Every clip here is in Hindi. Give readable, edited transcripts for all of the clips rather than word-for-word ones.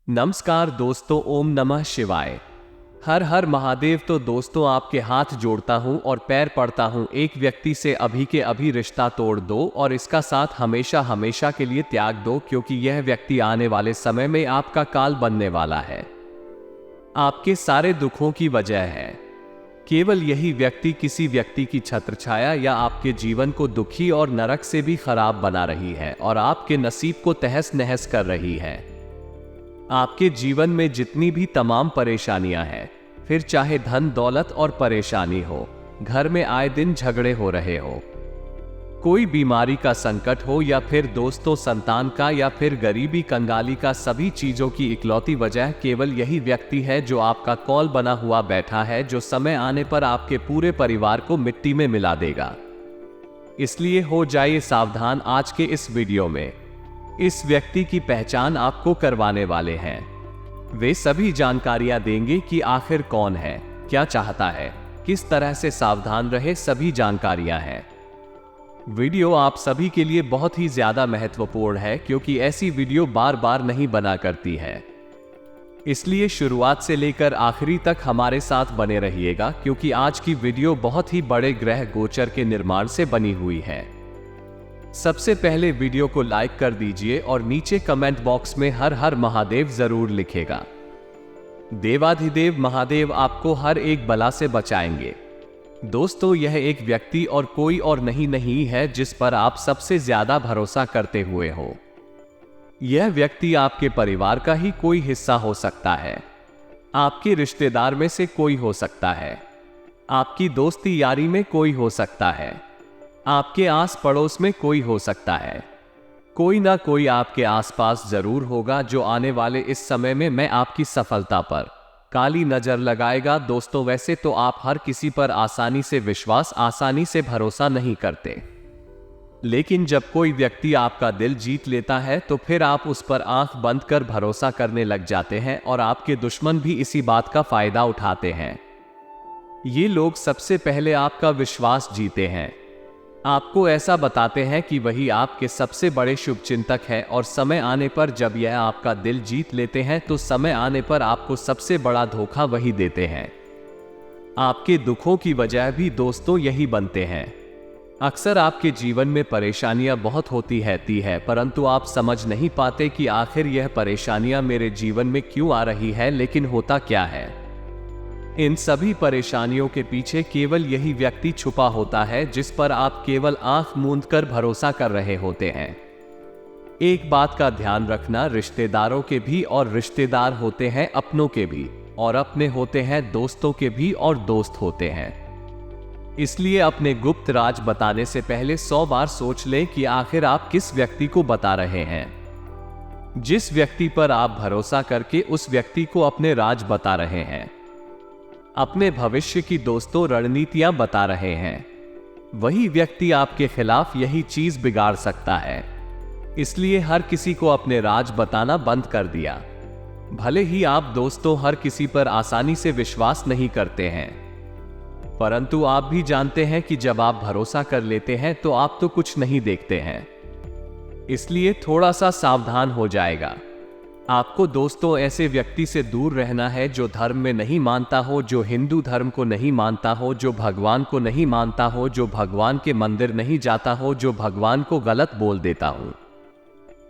नमस्कार दोस्तों, ओम नमः शिवाय। हर हर महादेव। तो दोस्तों, आपके हाथ जोड़ता हूं और पैर पड़ता हूं, एक व्यक्ति से अभी के अभी रिश्ता तोड़ दो और इसका साथ हमेशा हमेशा के लिए त्याग दो, क्योंकि यह व्यक्ति आने वाले समय में आपका काल बनने वाला है। आपके सारे दुखों की वजह है केवल यही व्यक्ति किसी व्यक्ति की छत्रछाया या आपके जीवन को दुखी और नरक से भी खराब बना रही है और आपके नसीब को तहस नहस कर रही है। आपके जीवन में जितनी भी तमाम परेशानियां हैं, फिर चाहे धन दौलत और परेशानी हो, घर में आए दिन झगड़े हो रहे हो, कोई बीमारी का संकट हो या फिर दोस्तों संतान का या फिर गरीबी कंगाली का, सभी चीजों की इकलौती वजह केवल यही व्यक्ति है जो आपका कौल बना हुआ बैठा है, जो समय आने पर आपके पूरे परिवार को मिट्टी में मिला देगा। इसलिए हो जाइए सावधान। आज के इस वीडियो में इस व्यक्ति की पहचान आपको करवाने वाले हैं। वे सभी जानकारियां देंगे कि आखिर कौन है, क्या चाहता है, किस तरह से सावधान रहे, सभी जानकारियां हैं। वीडियो आप सभी के लिए बहुत ही ज्यादा महत्वपूर्ण है, क्योंकि ऐसी वीडियो बार बार नहीं बना करती है। इसलिए शुरुआत से लेकर आखिरी तक हमारे साथ बने रहिएगा, क्योंकि आज की वीडियो बहुत ही बड़े ग्रह गोचर के निर्माण से बनी हुई है। सबसे पहले वीडियो को लाइक कर दीजिए और नीचे कमेंट बॉक्स में हर हर महादेव जरूर लिखेगा। देवाधिदेव महादेव आपको हर एक बला से बचाएंगे। दोस्तों, यह एक व्यक्ति और कोई और नहीं है जिस पर आप सबसे ज्यादा भरोसा करते हुए हो। यह व्यक्ति आपके परिवार का ही कोई हिस्सा हो सकता है, आपके रिश्तेदार में से कोई हो सकता है, आपकी दोस्ती यारी में कोई हो सकता है, आपके आस पड़ोस में कोई हो सकता है। कोई ना कोई आपके आसपास जरूर होगा जो आने वाले इस समय में मैं आपकी सफलता पर काली नजर लगाएगा। दोस्तों, वैसे तो आप हर किसी पर आसानी से विश्वास, आसानी से भरोसा नहीं करते, लेकिन जब कोई व्यक्ति आपका दिल जीत लेता है तो फिर आप उस पर आंख बंद कर भरोसा करने लग जाते हैं और आपके दुश्मन भी इसी बात का फायदा उठाते हैं। ये लोग सबसे पहले आपका विश्वास जीते हैं, आपको ऐसा बताते हैं कि वही आपके सबसे बड़े शुभचिंतक है, और समय आने पर जब यह आपका दिल जीत लेते हैं तो समय आने पर आपको सबसे बड़ा धोखा वही देते हैं। आपके दुखों की वजह भी दोस्तों यही बनते हैं। अक्सर आपके जीवन में परेशानियां बहुत होती है, परंतु आप समझ नहीं पाते कि आखिर यह परेशानियां मेरे जीवन में क्यों आ रही है। लेकिन होता क्या है, इन सभी परेशानियों के पीछे केवल यही व्यक्ति छुपा होता है जिस पर आप केवल आंख मूंद कर भरोसा कर रहे होते हैं। एक बात का ध्यान रखना, रिश्तेदारों के भी और रिश्तेदार होते हैं अपनों के भी, और अपने होते हैं दोस्तों के भी और दोस्त होते हैं। इसलिए अपने गुप्त राज बताने से पहले 100 बार सोच लें कि आखिर आप किस व्यक्ति को बता रहे हैं। जिस व्यक्ति पर आप भरोसा करके उस व्यक्ति को अपने राज बता रहे हैं, अपने भविष्य की दोस्तों रणनीतियां बता रहे हैं, वही व्यक्ति आपके खिलाफ यही चीज बिगाड़ सकता है। इसलिए हर किसी को अपने राज बताना बंद कर दिया। भले ही आप दोस्तों हर किसी पर आसानी से विश्वास नहीं करते हैं, परंतु आप भी जानते हैं कि जब आप भरोसा कर लेते हैं तो आप तो कुछ नहीं देखते हैं। इसलिए थोड़ा सा सावधान हो जाएगा। आपको दोस्तों ऐसे व्यक्ति से दूर रहना है जो धर्म में नहीं मानता हो, जो हिंदू धर्म को नहीं मानता हो, जो भगवान को नहीं मानता हो, जो भगवान के मंदिर नहीं जाता हो, जो भगवान को गलत बोल देता हो।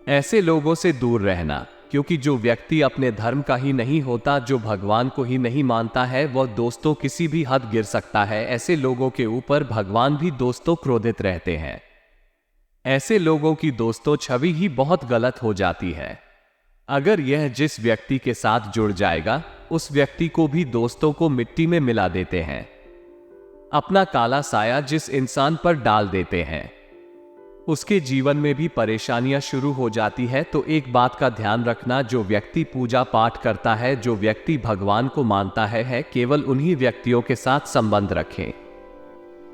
ऐसे लोगों से दूर रहना, क्योंकि जो व्यक्ति अपने धर्म का ही नहीं होता, जो भगवान को ही नहीं मानता है, वह दोस्तों किसी भी हद गिर सकता है। ऐसे लोगों के ऊपर भगवान भी दोस्तों क्रोधित रहते हैं। ऐसे लोगों की दोस्तों छवि ही बहुत गलत हो जाती है। अगर यह जिस व्यक्ति के साथ जुड़ जाएगा, उस व्यक्ति को भी दोस्तों को मिट्टी में मिला देते हैं। अपना काला साया जिस इंसान पर डाल देते हैं, उसके जीवन में भी परेशानियां शुरू हो जाती है। तो एक बात का ध्यान रखना, जो व्यक्ति पूजा पाठ करता है, जो व्यक्ति भगवान को मानता है, केवल उन्हीं व्यक्तियों के साथ संबंध रखें,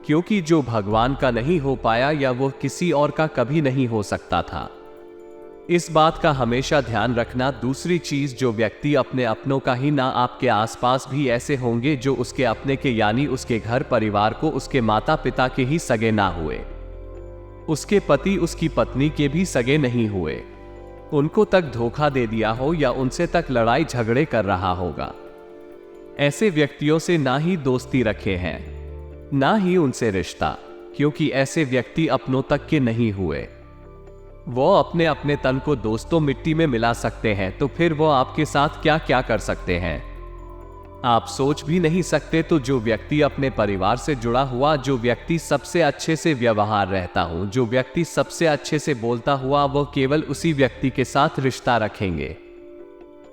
क्योंकि जो भगवान का नहीं हो पाया या वो किसी और का कभी नहीं हो सकता था। इस बात का हमेशा ध्यान रखना। दूसरी चीज, जो व्यक्ति अपने अपनों का ही ना, आपके आसपास भी ऐसे होंगे जो उसके अपने के, यानी उसके घर परिवार को, उसके माता पिता के ही सगे ना हुए, उसके पति उसकी पत्नी के भी सगे नहीं हुए, उनको तक धोखा दे दिया हो या उनसे तक लड़ाई झगड़े कर रहा होगा। ऐसे व्यक्तियों से ना ही दोस्ती रखे हैं, ना ही उनसे रिश्ता, क्योंकि ऐसे व्यक्ति अपनों तक के नहीं हुए। वो अपने अपने तन को दोस्तों मिट्टी में मिला सकते हैं, तो फिर वो आपके साथ क्या क्या कर सकते हैं आप सोच भी नहीं सकते। तो जो व्यक्ति अपने परिवार से जुड़ा हुआ, जो व्यक्ति सबसे अच्छे से व्यवहार रहता हूं, जो व्यक्ति सबसे अच्छे से बोलता हुआ, वो केवल उसी व्यक्ति के साथ रिश्ता रखेंगे।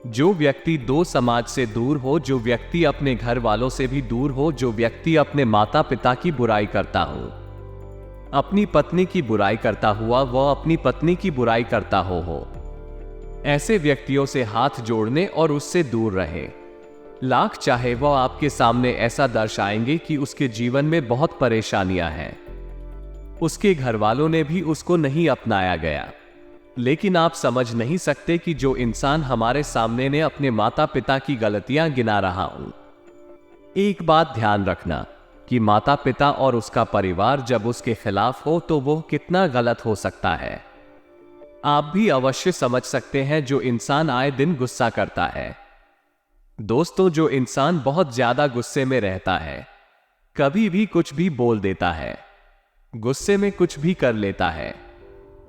जो व्यक्ति दो समाज से दूर हो, जो व्यक्ति अपने घर वालों से भी दूर हो, जो व्यक्ति अपने माता पिता की बुराई करता हो, अपनी पत्नी की बुराई करता हुआ वह अपनी पत्नी की बुराई करता हो, ऐसे व्यक्तियों से हाथ जोड़ने और उससे दूर रहे। लाख चाहे वह आपके सामने ऐसा दर्शाएंगे कि उसके जीवन में बहुत परेशानियां हैं, उसके घर वालों ने भी उसको नहीं अपनाया गया, लेकिन आप समझ नहीं सकते कि जो इंसान हमारे सामने ने अपने माता पिता की गलतियां गिना रहा हूं। एक बात ध्यान रखना कि माता पिता और उसका परिवार जब उसके खिलाफ हो तो वो कितना गलत हो सकता है। आप भी अवश्य समझ सकते हैं जो इंसान आए दिन गुस्सा करता है। दोस्तों, जो इंसान बहुत ज्यादा गुस्से में रहता है, कभी भी कुछ भी बोल देता है, गुस्से में कुछ भी कर लेता है,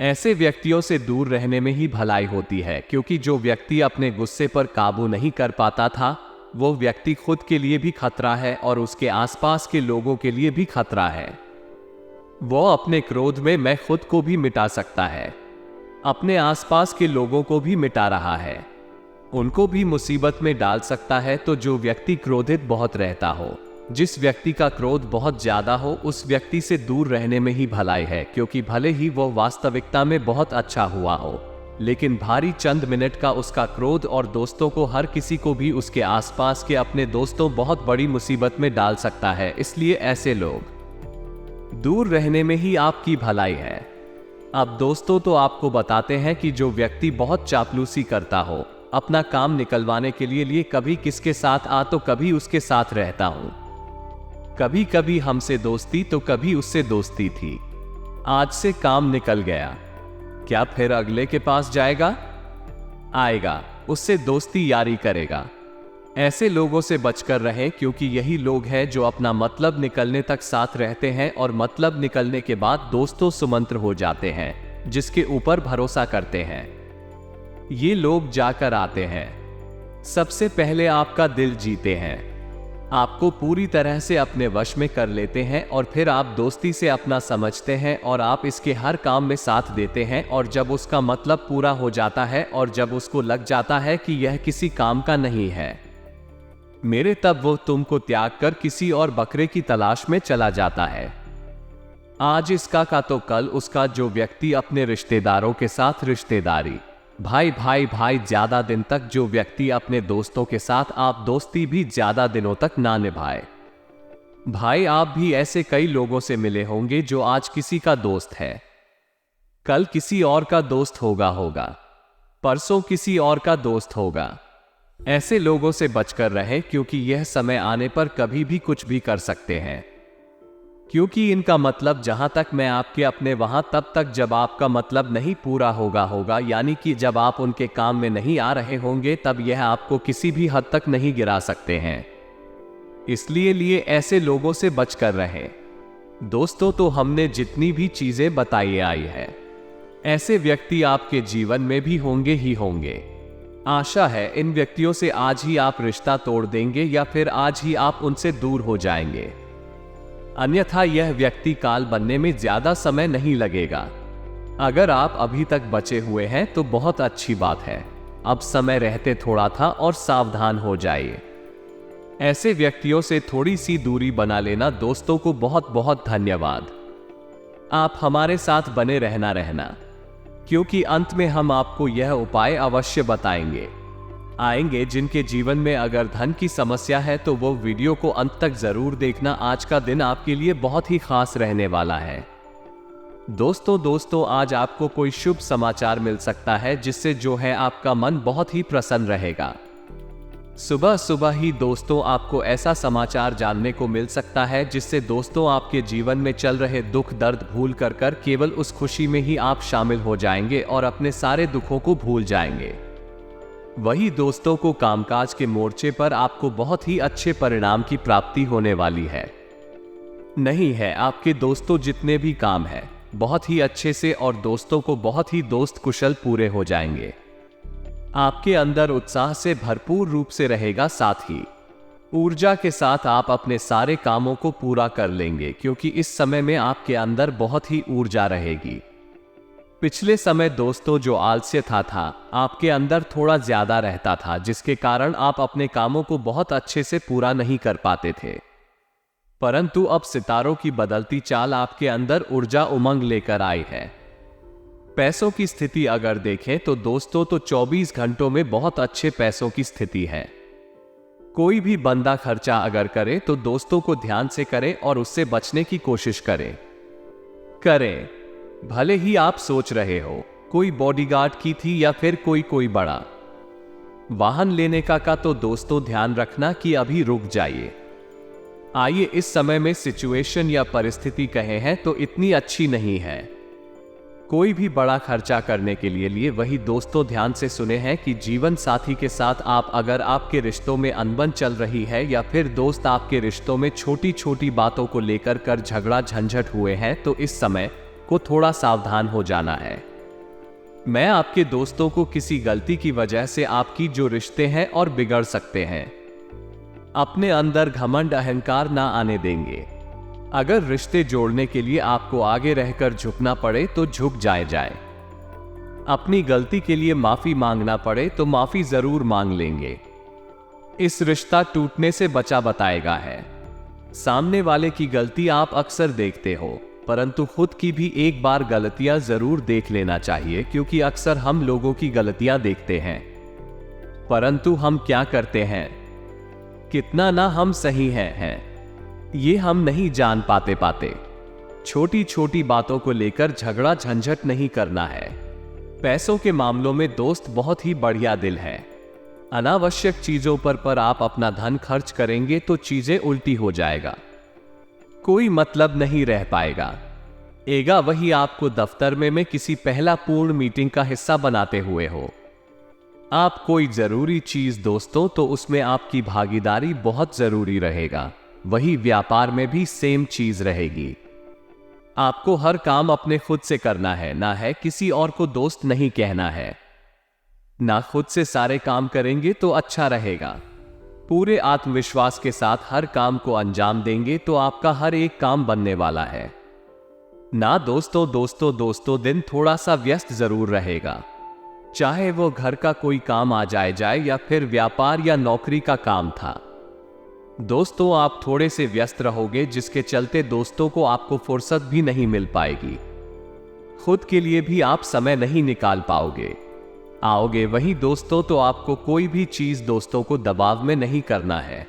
ऐसे व्यक्तियों से दूर रहने में ही भलाई होती है। क्योंकि जो व्यक्ति अपने गुस्से पर काबू नहीं कर पाता था, वो व्यक्ति खुद के लिए भी खतरा है और उसके आसपास के लोगों के लिए भी खतरा है। वो अपने क्रोध में मैं खुद को भी मिटा सकता है, अपने आसपास के लोगों को भी मिटा रहा है, उनको भी मुसीबत में डाल सकता है। तो जो व्यक्ति क्रोधित बहुत रहता हो, जिस व्यक्ति का क्रोध बहुत ज्यादा हो, उस व्यक्ति से दूर रहने में ही भलाई है। क्योंकि भले ही वो वास्तविकता में बहुत अच्छा हुआ हो, लेकिन भारी चंद मिनट का उसका क्रोध और दोस्तों को, हर किसी को भी, उसके आसपास के अपने दोस्तों, बहुत बड़ी मुसीबत में डाल सकता है। इसलिए ऐसे लोग दूर रहने में ही आपकी भलाई है। अब दोस्तों, तो आपको बताते हैं कि जो व्यक्ति बहुत चापलूसी करता हो, अपना काम निकलवाने के लिए कभी किसके साथ आ तो कभी उसके साथ रहता हूं, कभी कभी हमसे दोस्ती तो कभी उससे दोस्ती थी, आज से काम निकल गया, क्या फिर अगले के पास जाएगा? आएगा, उससे दोस्ती यारी करेगा। ऐसे लोगों से बचकर रहें, क्योंकि यही लोग हैं जो अपना मतलब निकलने तक साथ रहते हैं और मतलब निकलने के बाद दोस्तों सुमंत्र हो जाते हैं, जिसके ऊपर भरोसा करते हैं। ये लोग जाकर आते हैं, सबसे पहले आपका दिल जीते हैं, आपको पूरी तरह से अपने वश में कर लेते हैं और फिर आप दोस्ती से अपना समझते हैं और आप इसके हर काम में साथ देते हैं। और जब उसका मतलब पूरा हो जाता है और जब उसको लग जाता है कि यह किसी काम का नहीं है मेरे, तब वो तुमको त्याग कर किसी और बकरे की तलाश में चला जाता है। आज इसका का तो कल उसका। जो व्यक्ति अपने रिश्तेदारों के साथ रिश्तेदारी, भाई भाई भाई ज्यादा दिन तक, जो व्यक्ति अपने दोस्तों के साथ आप दोस्ती भी ज्यादा दिनों तक ना निभाए। भाई, आप भी ऐसे कई लोगों से मिले होंगे जो आज किसी का दोस्त है, कल किसी और का दोस्त होगा, परसों किसी और का दोस्त होगा। ऐसे लोगों से बचकर रहे, क्योंकि यह समय आने पर कभी भी कुछ भी कर सकते हैं। क्योंकि इनका मतलब जहां तक मैं आपके अपने वहां तब तक जब आपका मतलब नहीं पूरा होगा, यानी कि जब आप उनके काम में नहीं आ रहे होंगे, तब यह आपको किसी भी हद तक नहीं गिरा सकते हैं। इसलिए ऐसे लोगों से बचकर रहें। दोस्तों, तो हमने जितनी भी चीजें बताई आई है, ऐसे व्यक्ति आपके जीवन में भी होंगे ही होंगे। आशा है इन व्यक्तियों से आज ही आप रिश्ता तोड़ देंगे या फिर आज ही आप उनसे दूर हो जाएंगे, अन्यथा यह व्यक्ति काल बनने में ज्यादा समय नहीं लगेगा। अगर आप अभी तक बचे हुए हैं तो बहुत अच्छी बात है, अब समय रहते थोड़ा था और सावधान हो जाइए। ऐसे व्यक्तियों से थोड़ी सी दूरी बना लेना। दोस्तों को बहुत बहुत धन्यवाद। आप हमारे साथ बने रहना, क्योंकि अंत में हम आपको यह उपाय अवश्य बताएंगे आएंगे। जिनके जीवन में अगर धन की समस्या है तो वो वीडियो को अंत तक जरूर देखना। आज का दिन आपके लिए बहुत ही खास रहने वाला है। दोस्तों आज आपको कोई शुभ समाचार मिल सकता है, जिससे जो है आपका मन बहुत ही प्रसन्न रहेगा। सुबह सुबह ही दोस्तों आपको ऐसा समाचार जानने को मिल सकता है जिससे दोस्तों आपके जीवन में चल रहे दुख दर्द भूल कर केवल उस खुशी में ही आप शामिल हो जाएंगे और अपने सारे दुखों को भूल जाएंगे। वही दोस्तों को कामकाज के मोर्चे पर आपको बहुत ही अच्छे परिणाम की प्राप्ति होने वाली है। नहीं है, आपके दोस्तों जितने भी काम है बहुत ही अच्छे से और दोस्तों को बहुत ही दोस्त कुशल पूरे हो जाएंगे। आपके अंदर उत्साह से भरपूर रूप से रहेगा, साथ ही ऊर्जा के साथ आप अपने सारे कामों को पूरा कर लेंगे क्योंकि इस समय में आपके अंदर बहुत ही ऊर्जा रहेगी। पिछले समय दोस्तों जो आलस्य था आपके अंदर थोड़ा ज्यादा रहता था, जिसके कारण आप अपने कामों को बहुत अच्छे से पूरा नहीं कर पाते थे। परंतु अब सितारों की बदलती चाल आपके अंदर ऊर्जा उमंग लेकर आई है। पैसों की स्थिति अगर देखें तो दोस्तों तो 24 घंटों में बहुत अच्छे पैसों की स्थिति है। कोई भी बंदा खर्चा अगर करे तो दोस्तों को ध्यान से करे और उससे बचने की कोशिश करें। भले ही आप सोच रहे हो कोई बॉडीगार्ड की थी या फिर कोई बड़ा वाहन लेने का तो दोस्तों ध्यान रखना कि अभी रुक जाइए। आइए, इस समय में सिचुएशन या परिस्थिति कहे हैं तो इतनी अच्छी नहीं है। कोई भी बड़ा खर्चा करने के लिए वही दोस्तों ध्यान से सुने हैं कि जीवन साथी के साथ आप अगर आपके रिश्तों में अनबन चल रही है या फिर दोस्त आपके रिश्तों में छोटी छोटी बातों को लेकर झगड़ा झंझट हुए हैं तो इस समय को थोड़ा सावधान हो जाना है। मैं आपके दोस्तों को किसी गलती की वजह से आपकी जो रिश्ते हैं और बिगड़ सकते हैं। अपने अंदर घमंड अहंकार ना आने देंगे। अगर रिश्ते जोड़ने के लिए आपको आगे रहकर झुकना पड़े तो झुक जाए। अपनी गलती के लिए माफी मांगना पड़े तो माफी जरूर मांग लेंगे। इस रिश्ता टूटने से बचा बताएगा है। सामने वाले की गलती आप अक्सर देखते हो, परंतु खुद की भी एक बार गलतियां जरूर देख लेना चाहिए क्योंकि अक्सर हम लोगों की गलतियां देखते हैं परंतु हम क्या करते हैं, कितना ना हम सही हैं ये हम नहीं जान पाते। छोटी छोटी बातों को लेकर झगड़ा झंझट नहीं करना है। पैसों के मामलों में दोस्त बहुत ही बढ़िया दिल है। अनावश्यक चीजों पर आप अपना धन खर्च करेंगे तो चीजें उल्टी हो जाएगा, कोई मतलब नहीं रह पाएगा। वही आपको दफ्तर में किसी पहला पूर्ण मीटिंग का हिस्सा बनाते हुए हो। आप कोई जरूरी चीज दोस्तों तो उसमें आपकी भागीदारी बहुत जरूरी रहेगा। वही व्यापार में भी सेम चीज रहेगी। आपको हर काम अपने खुद से करना है, ना है किसी और को दोस्त नहीं कहना है। ना खुद से सारे काम करेंगे तो अच्छा रहेगा। पूरे आत्मविश्वास के साथ हर काम को अंजाम देंगे तो आपका हर एक काम बनने वाला है। ना दोस्तों दिन थोड़ा सा व्यस्त जरूर रहेगा, चाहे वो घर का कोई काम आ जाए या फिर व्यापार या नौकरी का काम था। दोस्तों आप थोड़े से व्यस्त रहोगे जिसके चलते दोस्तों को आपको फुर्सत भी नहीं मिल पाएगी। खुद के लिए भी आप समय नहीं निकाल पाओगे। वही दोस्तों तो आपको कोई भी चीज दोस्तों को दबाव में नहीं करना है।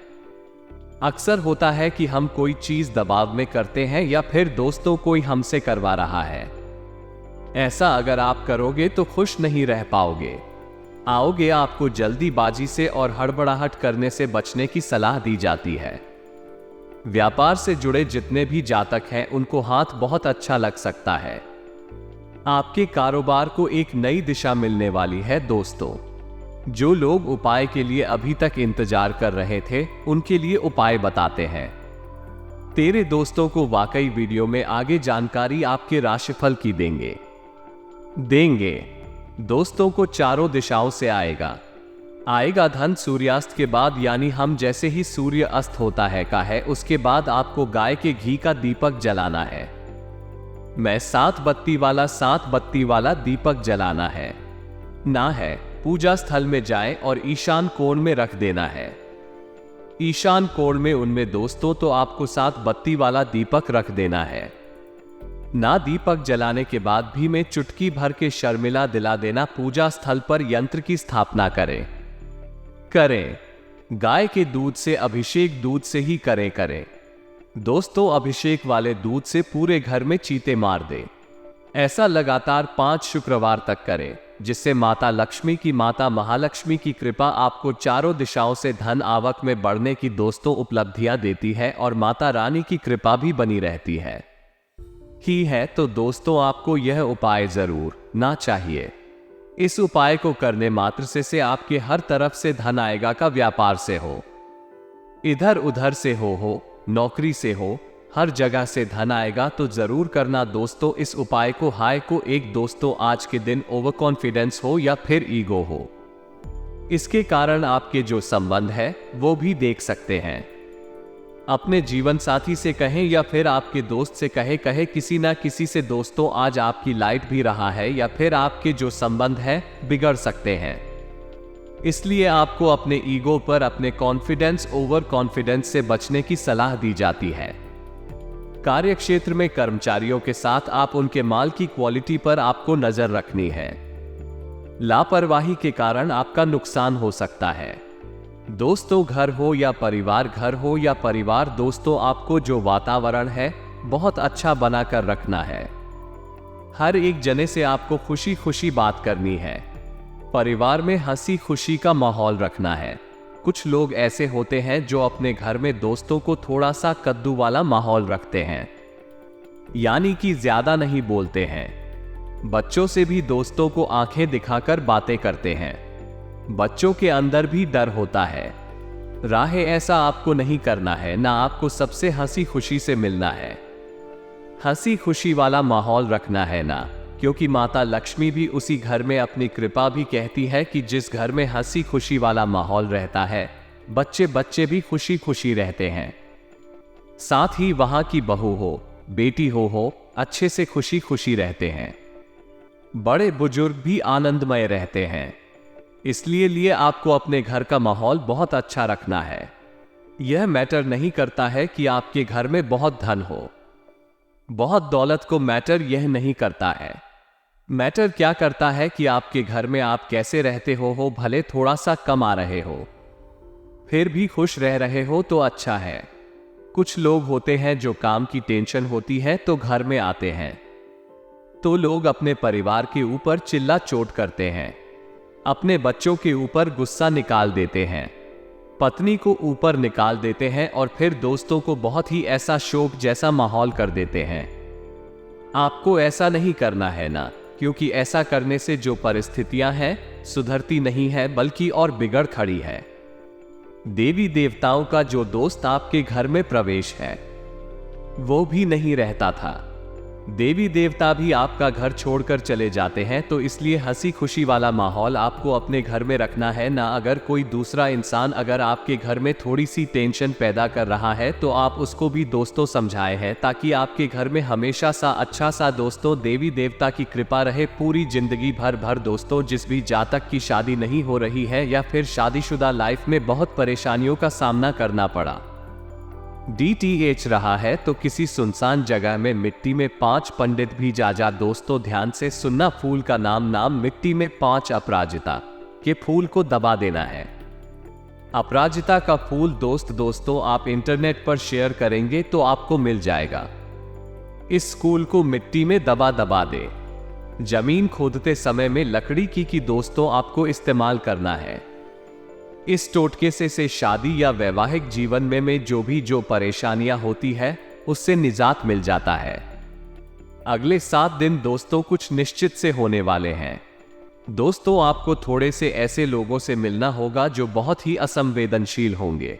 अक्सर होता है कि हम कोई चीज दबाव में करते हैं या फिर दोस्तों कोई हमसे करवा रहा है। ऐसा अगर आप करोगे तो खुश नहीं रह पाओगे। आपको जल्दीबाजी से और हड़बड़ाहट करने से बचने की सलाह दी जाती है। व्यापार से जुड़े जितने भी जातक हैं उनको हाथ बहुत अच्छा लग सकता है। आपके कारोबार को एक नई दिशा मिलने वाली है दोस्तों। जो लोग उपाय के लिए अभी तक इंतजार कर रहे थे उनके लिए उपाय बताते हैं। तेरे दोस्तों को वाकई वीडियो में आगे जानकारी आपके राशिफल की देंगे। दोस्तों को चारों दिशाओं से आएगा धन सूर्यास्त के बाद, यानी हम जैसे ही सूर्य अस्त होता है उसके बाद आपको गाय के घी का दीपक जलाना है। मैं 7 बत्ती वाला दीपक जलाना है। ना है पूजा स्थल में जाएं और ईशान कोण में रख देना है। ईशान कोण में उनमें दोस्तों तो आपको 7 बत्ती वाला दीपक रख देना है। ना दीपक जलाने के बाद भी में चुटकी भर के शर्मिला दिला देना पूजा स्थल पर यंत्र की स्थापना करें। गाय के दूध से अभिषेक दूध से ही करें। दोस्तों अभिषेक वाले दूध से पूरे घर में चीते मार दे। ऐसा लगातार 5 शुक्रवार तक करें। जिससे माता लक्ष्मी की माता महालक्ष्मी की कृपा आपको चारों दिशाओं से धन आवक में बढ़ने की दोस्तों उपलब्धियां देती है और माता रानी की कृपा भी बनी रहती है। तो दोस्तों आपको यह उपाय जरूर ना चाहिए। इस उपाय को करने मात्र से आपके हर तरफ से धन आएगा का व्यापार से हो, इधर उधर से हो, नौकरी से हो, हर जगह से धन आएगा तो जरूर करना दोस्तों इस उपाय को। एक दोस्तों आज के दिन ओवर कॉन्फिडेंस हो या फिर ईगो हो, इसके कारण आपके जो संबंध है वो भी देख सकते हैं। अपने जीवन साथी से कहें या फिर आपके दोस्त से कहे किसी ना किसी से दोस्तों आज आपकी लाइट भी रहा है या फिर आपके जो संबंध है बिगड़ सकते हैं। इसलिए आपको अपने ईगो पर, अपने कॉन्फिडेंस, ओवर कॉन्फिडेंस से बचने की सलाह दी जाती है। कार्य क्षेत्र में कर्मचारियों के साथ आप उनके माल की क्वालिटी पर आपको नजर रखनी है। लापरवाही के कारण आपका नुकसान हो सकता है। दोस्तों घर हो या परिवार दोस्तों आपको जो वातावरण है बहुत अच्छा बनाकर रखना है। हर एक जने से आपको खुशी खुशी बात करनी है। परिवार में हंसी खुशी का माहौल रखना है। कुछ लोग ऐसे होते हैं जो अपने घर में दोस्तों को थोड़ा सा कद्दू वाला माहौल रखते हैं, यानी कि ज्यादा नहीं बोलते हैं। बच्चों से भी दोस्तों को आंखें दिखाकर बातें करते हैं। बच्चों के अंदर भी डर होता है। ऐसा आपको नहीं करना है, ना आपको सबसे हंसी खुशी से मिलना है। हंसी खुशी वाला माहौल रखना है ना, क्योंकि माता लक्ष्मी भी उसी घर में अपनी कृपा भी कहती है कि जिस घर में हंसी खुशी वाला माहौल रहता है बच्चे भी खुशी खुशी रहते हैं। साथ ही वहां की बहू हो, बेटी हो अच्छे से खुशी खुशी रहते हैं। बड़े बुजुर्ग भी आनंदमय रहते हैं। इसलिए आपको अपने घर का माहौल बहुत अच्छा रखना है। यह मैटर नहीं करता है कि आपके घर में बहुत धन हो, बहुत दौलत को मैटर यह नहीं करता है। मैटर क्या करता है कि आपके घर में आप कैसे रहते हो, भले थोड़ा सा कमा रहे हो फिर भी खुश रह रहे हो तो अच्छा है। कुछ लोग होते हैं जो काम की टेंशन होती है तो घर में आते हैं, तो लोग अपने परिवार के ऊपर चिल्ला चोट करते हैं, अपने बच्चों के ऊपर गुस्सा निकाल देते हैं, पत्नी को ऊपर निकाल देते हैं और फिर दोस्तों को बहुत ही ऐसा शोक जैसा माहौल कर देते हैं। आपको ऐसा नहीं करना है ना, क्योंकि ऐसा करने से जो परिस्थितियां हैं सुधरती नहीं है बल्कि और बिगड़ खड़ी है। देवी देवताओं का जो दोस्त आपके घर में प्रवेश है वो भी नहीं रहता था। देवी देवता भी आपका घर छोड़कर चले जाते हैं, तो इसलिए हंसी खुशी वाला माहौल आपको अपने घर में रखना है ना। अगर कोई दूसरा इंसान अगर आपके घर में थोड़ी सी टेंशन पैदा कर रहा है तो आप उसको भी दोस्तों समझाए हैं, ताकि आपके घर में हमेशा सा अच्छा सा दोस्तों देवी देवता की कृपा रहे पूरी जिंदगी भर। दोस्तों जिस भी जातक की शादी नहीं हो रही है या फिर शादीशुदा लाइफ में बहुत परेशानियों का सामना करना पड़ा, DTH रहा है, तो किसी सुनसान जगह में मिट्टी में 5 पंडित भी जा दोस्तों ध्यान से सुनना। फूल का नाम मिट्टी में 5 अपराजिता के फूल को दबा देना है। अपराजिता का फूल दोस्तों आप इंटरनेट पर शेयर करेंगे तो आपको मिल जाएगा। इस फूल को मिट्टी में दबा दे। जमीन खोदते समय में लकड़ी की दोस्तों आपको इस्तेमाल करना है। इस टोटके से शादी या वैवाहिक जीवन में जो परेशानियां होती है उससे निजात मिल जाता है। अगले 7 दिन दोस्तों कुछ निश्चित से होने वाले हैं। दोस्तों आपको थोड़े से ऐसे लोगों से मिलना होगा जो बहुत ही असंवेदनशील होंगे।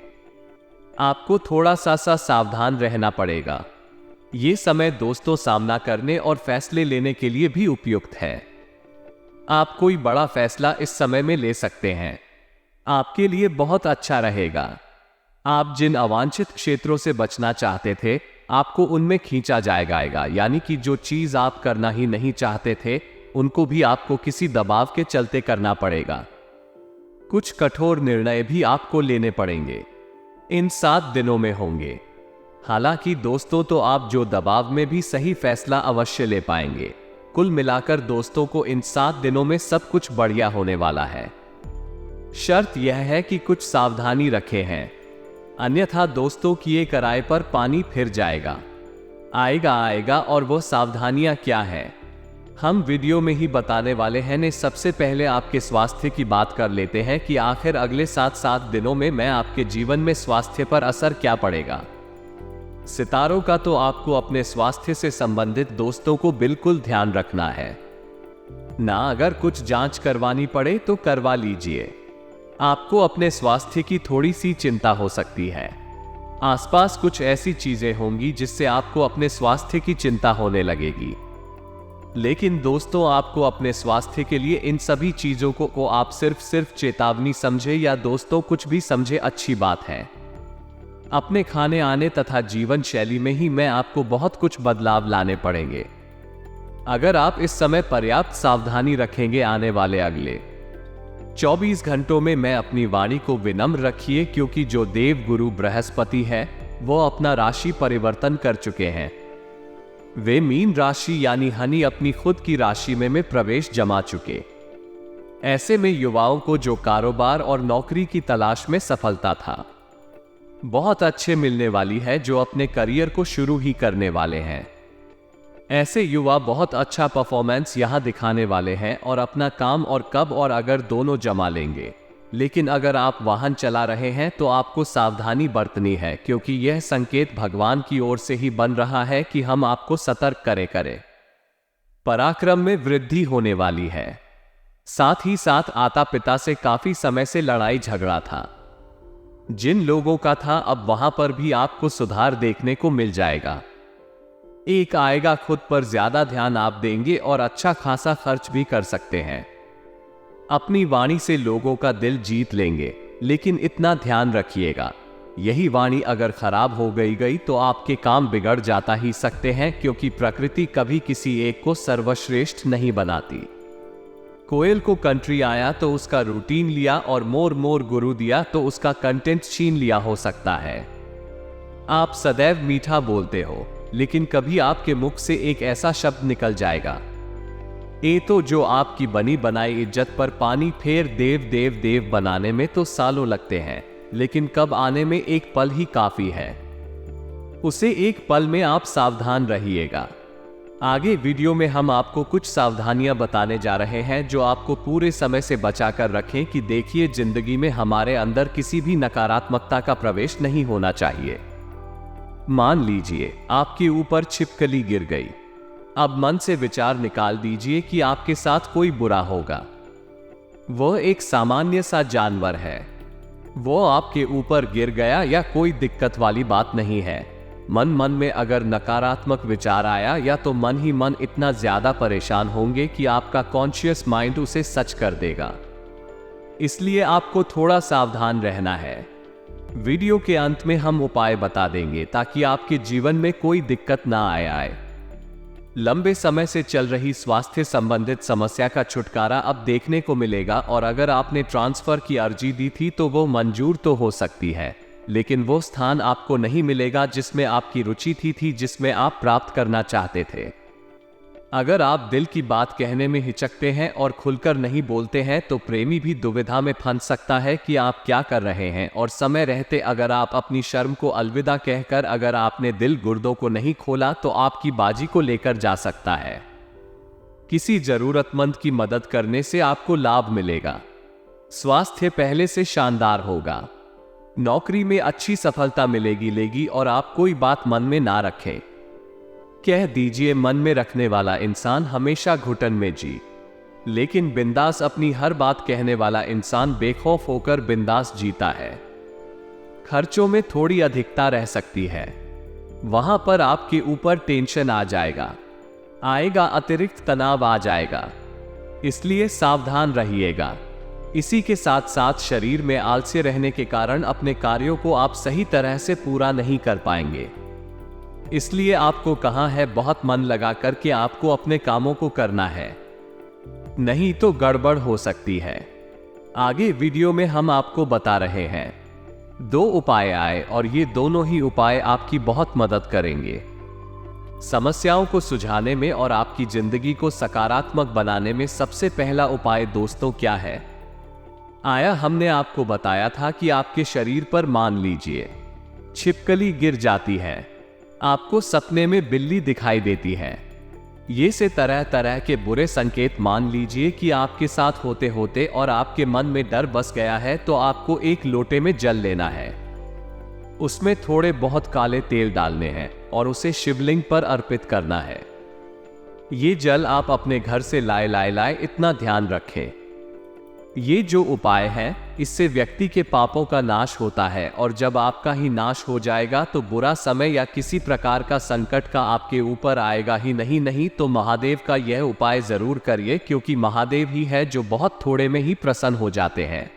आपको थोड़ा सा सावधान रहना पड़ेगा। ये समय दोस्तों सामना करने और फैसले लेने के लिए भी उपयुक्त है। आप कोई बड़ा फैसला इस समय में ले सकते हैं, आपके लिए बहुत अच्छा रहेगा। आप जिन अवांछित क्षेत्रों से बचना चाहते थे आपको उनमें खींचा जाएगा, यानी कि जो चीज आप करना ही नहीं चाहते थे उनको भी आपको किसी दबाव के चलते करना पड़ेगा। कुछ कठोर निर्णय भी आपको लेने पड़ेंगे, इन 7 दिनों में होंगे। हालांकि दोस्तों तो आप जो दबाव में भी सही फैसला अवश्य ले पाएंगे। कुल मिलाकर दोस्तों को इन 7 दिनों में सब कुछ बढ़िया होने वाला है। शर्त यह है कि कुछ सावधानी रखे हैं, अन्यथा दोस्तों किए कराए पर पानी फिर जाएगा। आएगा और वो सावधानियां क्या है? हम वीडियो में ही बताने वाले हैं ने सबसे पहले आपके स्वास्थ्य की बात कर लेते हैं कि आखिर अगले 7 दिनों में आपके जीवन में स्वास्थ्य पर असर क्या पड़ेगा। सितारों का तो आपको अपने स्वास्थ्य से संबंधित दोस्तों को बिल्कुल ध्यान रखना है ना। अगर कुछ जांच करवानी पड़े तो करवा लीजिए। आपको अपने स्वास्थ्य की थोड़ी सी चिंता हो सकती है। आसपास कुछ ऐसी चीजें होंगी जिससे आपको अपने स्वास्थ्य की चिंता होने लगेगी। लेकिन दोस्तों, आपको अपने स्वास्थ्य के लिए इन सभी चीजों को आप सिर्फ चेतावनी समझे या दोस्तों कुछ भी समझे, अच्छी बात है। अपने खाने आने तथा जीवन शैली में ही आपको बहुत कुछ बदलाव लाने पड़ेंगे। अगर आप इस समय पर्याप्त सावधानी रखेंगे, आने वाले अगले 24 घंटों में अपनी वाणी को विनम्र रखिए, क्योंकि जो देव गुरु बृहस्पति है वो अपना राशि परिवर्तन कर चुके हैं। वे मीन राशि यानी हनी अपनी खुद की राशि में प्रवेश जमा चुके। ऐसे में युवाओं को जो कारोबार और नौकरी की तलाश में सफलता था, बहुत अच्छे मिलने वाली है, जो अपने करियर को शुरू ही करने वाले हैं। ऐसे युवा बहुत अच्छा परफॉर्मेंस यहां दिखाने वाले हैं और अपना काम और कब और अगर दोनों जमा लेंगे। लेकिन अगर आप वाहन चला रहे हैं तो आपको सावधानी बरतनी है, क्योंकि यह संकेत भगवान की ओर से ही बन रहा है कि हम आपको सतर्क करें। पराक्रम में वृद्धि होने वाली है। साथ ही साथ माता पिता से काफी समय से लड़ाई झगड़ा था, जिन लोगों का था, अब वहां पर भी आपको सुधार देखने को मिल जाएगा। एक आएगा, खुद पर ज्यादा ध्यान आप देंगे और अच्छा खासा खर्च भी कर सकते हैं। अपनी वाणी से लोगों का दिल जीत लेंगे, लेकिन इतना ध्यान रखिएगा, यही वाणी अगर खराब हो गई तो आपके काम बिगड़ जाता ही सकते हैं, क्योंकि प्रकृति कभी किसी एक को सर्वश्रेष्ठ नहीं बनाती। कोयल को कंट्री आया तो उसका रूटीन लिया, और मोर गुरु दिया तो उसका कंटेंट छीन लिया हो सकता है। आप सदैव मीठा बोलते हो, लेकिन कभी आपके मुख से एक ऐसा शब्द निकल जाएगा, ये तो जो आपकी बनी बनाई इज्जत पर पानी फेर देव बनाने में तो सालों लगते हैं, लेकिन कब आने में एक पल ही काफी है। उसे एक पल में आप सावधान रहिएगा। आगे वीडियो में हम आपको कुछ सावधानियां बताने जा रहे हैं जो आपको पूरे समय से बचाकर रखें कि देखिए, जिंदगी में हमारे अंदर किसी भी नकारात्मकता का प्रवेश नहीं होना चाहिए। मान लीजिए आपके ऊपर छिपकली गिर गई, अब मन से विचार निकाल दीजिए कि आपके साथ कोई बुरा होगा। वह एक सामान्य सा जानवर है, वो आपके ऊपर गिर गया या कोई दिक्कत वाली बात नहीं है। मन में अगर नकारात्मक विचार आया या तो मन ही मन इतना ज्यादा परेशान होंगे कि आपका कॉन्शियस माइंड उसे सच कर देगा। इसलिए आपको थोड़ा सावधान रहना है। वीडियो के अंत में हम उपाय बता देंगे ताकि आपके जीवन में कोई दिक्कत ना आए। लंबे समय से चल रही स्वास्थ्य संबंधित समस्या का छुटकारा अब देखने को मिलेगा, और अगर आपने ट्रांसफर की अर्जी दी थी तो वो मंजूर तो हो सकती है, लेकिन वो स्थान आपको नहीं मिलेगा जिसमें आपकी रुचि थी, जिसमें आप प्राप्त करना चाहते थे। अगर आप दिल की बात कहने में हिचकते हैं और खुलकर नहीं बोलते हैं तो प्रेमी भी दुविधा में फंस सकता है कि आप क्या कर रहे हैं, और समय रहते अगर आप अपनी शर्म को अलविदा कहकर अगर आपने दिल गुर्दों को नहीं खोला तो आपकी बाजी को लेकर जा सकता है। किसी जरूरतमंद की मदद करने से आपको लाभ मिलेगा। स्वास्थ्य पहले से शानदार होगा। नौकरी में अच्छी सफलता मिलेगी और आप कोई बात मन में ना रखें। कह दीजिए, मन में रखने वाला इंसान हमेशा घुटन में जी, लेकिन बिंदास अपनी हर बात कहने वाला इंसान बेखौफ होकर बिंदास जीता है। खर्चों में थोड़ी अधिकता रह सकती है, वहां पर आपके ऊपर टेंशन आ आएगा, अतिरिक्त तनाव आ जाएगा, इसलिए सावधान रहिएगा। इसी के साथ साथ शरीर में आलस्य रहने के कारण अपने कार्यों को आप सही तरह से पूरा नहीं कर पाएंगे। इसलिए आपको कहा है बहुत मन लगा करके आपको अपने कामों को करना है, नहीं तो गड़बड़ हो सकती है। आगे वीडियो में हम आपको बता रहे हैं 2 उपाय आए, और ये दोनों ही उपाय आपकी बहुत मदद करेंगे समस्याओं को सुलझाने में और आपकी जिंदगी को सकारात्मक बनाने में। सबसे पहला उपाय दोस्तों क्या है? हमने आपको बताया था कि आपके शरीर पर मान लीजिए छिपकली गिर जाती है, आपको सपने में बिल्ली दिखाई देती है, ये से तरह तरह के बुरे संकेत मान लीजिए कि आपके साथ होते होते और आपके मन में डर बस गया है, तो आपको एक लोटे में जल लेना है। उसमें थोड़े बहुत काले तेल डालने हैं और उसे शिवलिंग पर अर्पित करना है। ये जल आप अपने घर से लाए, इतना ध्यान रखें। ये जो उपाय है, इससे व्यक्ति के पापों का नाश होता है, और जब आपका ही नाश हो जाएगा तो बुरा समय या किसी प्रकार का संकट का आपके ऊपर आएगा ही नहीं तो महादेव का यह उपाय जरूर करिए, क्योंकि महादेव ही है जो बहुत थोड़े में ही प्रसन्न हो जाते हैं।